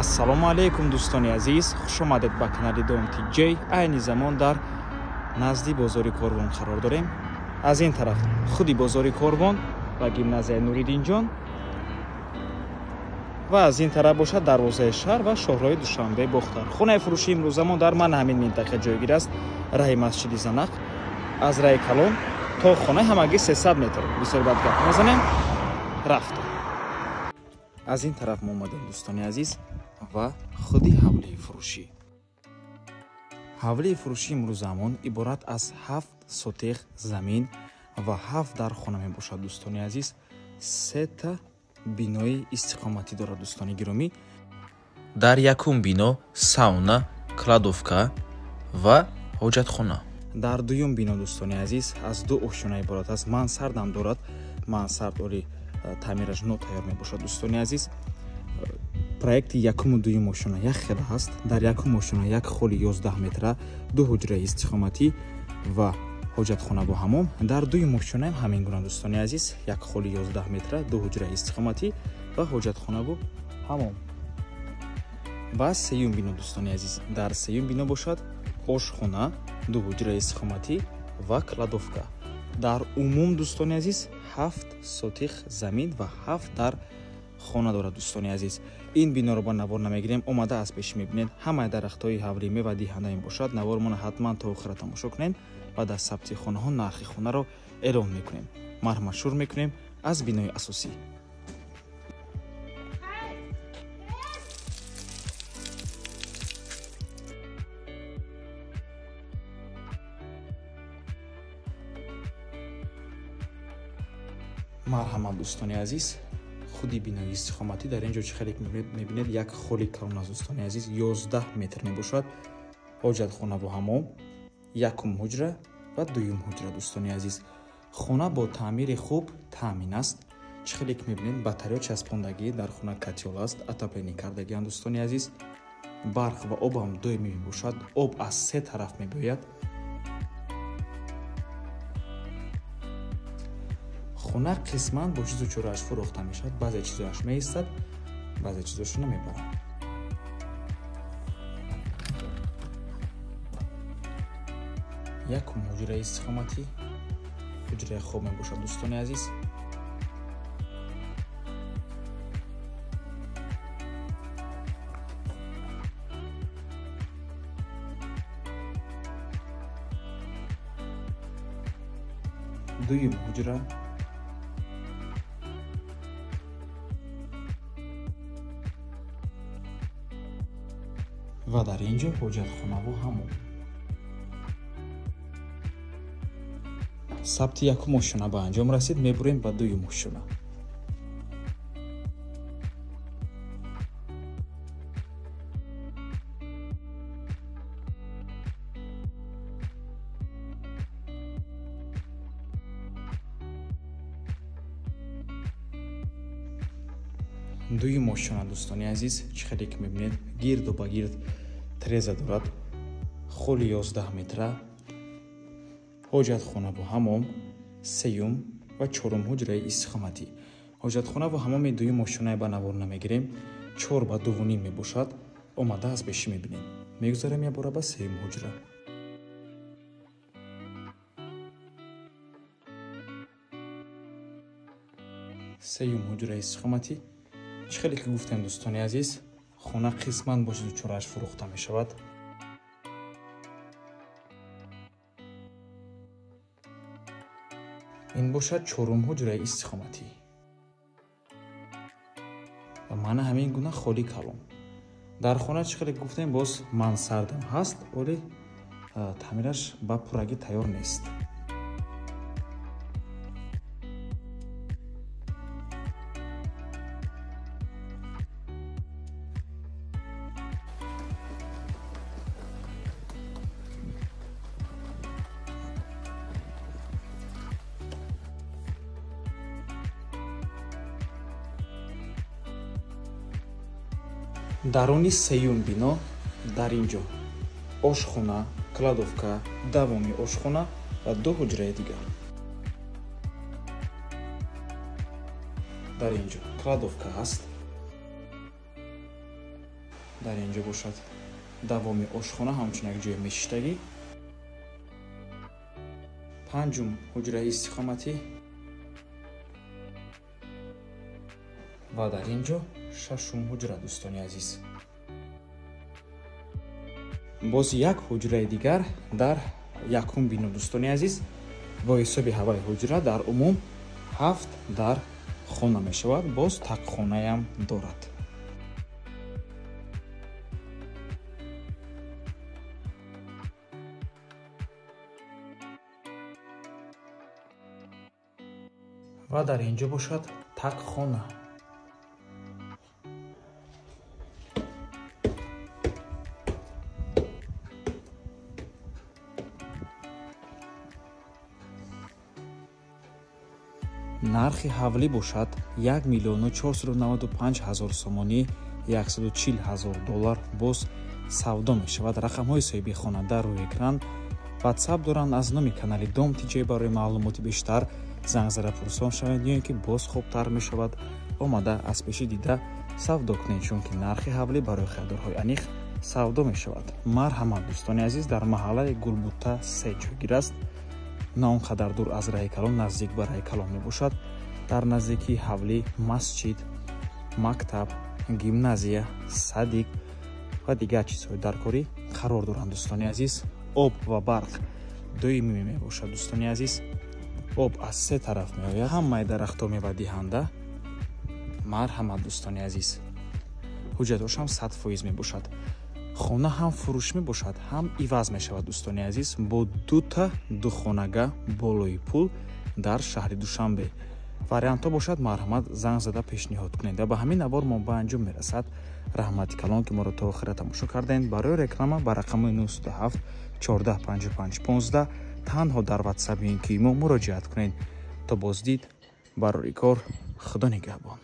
ассалому алейкум дӯстони азиз, хуш омадед ба канали Domti J. айни замон дар назди бозори Корвон қарор дорем. аз ин тараф худи бозори Корвон ва гимназияи Нуриддинҷон ва аз ин тараф бошад дарвозаи шаҳр ва шоҳроҳи Душанбеи Бохтар. хонаи фурӯшии имрӯзамон дар ман ҳамин минтақа ҷойгир аст. раҳи масҷиди Занақ аз раҳи Калон то хонаи ҳамагӣ 300 метр. бисёр бад гап мезанем. рафтем. аз ин тараф мо омадем дӯстони азиз ва худи ҳавлии фурӯшӣ. ҳавлии фурӯшии имрӯзамон иборат аз 7 сотиқ замин ва 7 дар хона мебошад дӯстони азиз. 3 та бинои истиқоматӣ дорад дӯстони гиромӣ. дар якум бино сауна, кладовка ва ҳоҷатхона. дар дуюм бино дӯстони азиз аз 2 ошина иборат аст. мансардам дорад. мансард оли таъмираш нотайёр мебошад дӯстони азиз. проекти якуму дуюм ошина як хела ҳаст. дар якум ошина як холи 11 метра, 2 ҳуҷраи истиқоматӣ ва ҳоҷатхона бо ҳамом. дар дуюм ошинаам ҳамин гуна дӯстони азиз, як холи 11 метра, 2 ҳуҷраи истиқоматӣ ва ҳоҷатхона бо ҳамом. ва сеюм бино дӯстони азиз, дар сеюм бино бошад ошхона, 2 ҳуҷраи истиқоматӣ ва кладовка. дар умум дӯстони азиз 7 сотиқ замин ва 7 дар хона дорад дӯстони азиз. ин биноро ба навор намегирем, омада аз пеш мебинед. ҳамаи дарахтҳои ҳавлӣ мевадиҳанда бошад. навормона ҳатман то охира тамошо кунем. баъд аз сабти хонаҳо нархи хонаро эълон мекунем. марҳаматшур мекунем аз бинои асосӣ. марҳамат дӯстони азиз, худи бинои истиқоматӣ дар ин ҷо чӣ хеле мебинед. як холи калон аст дӯстони азиз, 11 метр мебошад. ҳоҷатхона бо ҳамом, якум ҳуҷра ва дуюм ҳуҷра дӯстони азиз. хона бо таъмири хуб таъмин аст. чӣ хеле мебинед, батареё часпондагӣ дар хона катёл аст, отопление кардагианд дӯстони азиз. барқ ва обам доимӣ мебошад. об аз 3 тараф мебояд. хона қисман бо чизу чорааш фурохта мешавад. баъзе чизоаш меистад, баъзе чизоашо намебарад. якум ҳуҷраи истиқоматӣ, ҳуҷраи хоб мебошад дӯстони азиз. дуюм ҳуҷра, ва дар ин ҷо ҳоҷатхона бо ҳамон. сабти якум ошина ба анҷом расид. мебурем ба дуюм ошина. дуюм ошина дӯстони азиз, чӣ хеле ки мебинед, гирду ба гирд треза дорад. холи 11 метра, ҳоҷатхона бо ҳамом, сеюм ва чорум ҳуҷраи истиқоматӣ. ҳоҷатхона бо ҳамоми дуюм ошинае ба навор намегирем. 4 ба 2.5 мебошад. омада аз пешӣ мебинем. мегузарем ябора ба сеюм ҳуҷра. сеюм ҳуҷраи истиқоматӣ. чӣ хеле ки гуфтем дӯстони азиз, хона қисман бо чизу чорааш фурӯхта мешавад. ин бошад чорум ҳуҷраи истиқоматӣ. ва мана ҳамин гуна холи калон. дар хона чӣ хеле гуфтем, боз мансардам ҳаст, оле таъмираш ба пуррагӣ тайёр нест. даруни сеюм бино дар ин ҷо ошхона, кладовка, давоми ошхона ва 2 ҳуҷраи дигар. дар ин ҷо кладовка ҳаст. дар инҷо бошад давоми ошхона, ҳамчун як ҷои мешиштагӣ. панҷум ҳуҷраи истиқоматӣ ва дар инҷо шашум ҳуҷра дӯстони азиз. боз як ҳуҷраи дигар дар якум бино дӯстони азиз. бо ҳисоби ҳаваи ҳуҷра дар умум 7 дар хона мешавад. боз тақхонаам дорад. ва дар инҷо бошад тақхона. нархи ҳавлӣ бошад 1,495,000 сомонӣ, $140,000. боз савдо мешавад. рақамҳои соҳиби хонанда рӯи экран. ватсап доранд. аз номи канали Дом Тиҷей барои маълумоти бештар занг зада пурсон шавед, ё ин ки боз хубтар мешавад омада аз пеши дида савдо кунед, чунки нархи ҳавлӣ барои харидорҳои аниқ савдо мешавад. марҳамат дӯстони азиз, дар маҳаллаи Гулбутта 3 ҷойгир аст. на он қадар дур аз раҳи калон, наздик ба раҳи калон мебошад. дар наздикии ҳавлӣ масҷид, мактаб, гимназия, садик ва дигар чизҳои даркорӣ қарор доранд дӯстони азиз. об ва барқ доимӣ мебошад дӯстони азиз. об аз се тараф меояд. ҳамаи дарахтҳо мевадиҳанда. марҳамат дӯстони азиз, ҳуҷҷатҳошам 100% мебошад. хона ҳам фурӯш мебошад, ҳам иваз мешавад дӯстони азиз, бо дута духонага болои пул дар шаҳри Душанбе. вариантҳо бошад, марҳамат занг зада пешниҳод кунед. ва ба ҳамин навор мо ба анҷом мерасад. раҳмати калон ки моро то охира тамошо кардаед. барои реклама ба рақамҳои 97 14 55 15 танҳо дар ватсаби ин ки мо муроҷиат кунед. то боздид барори кор. худо нигаҳбон.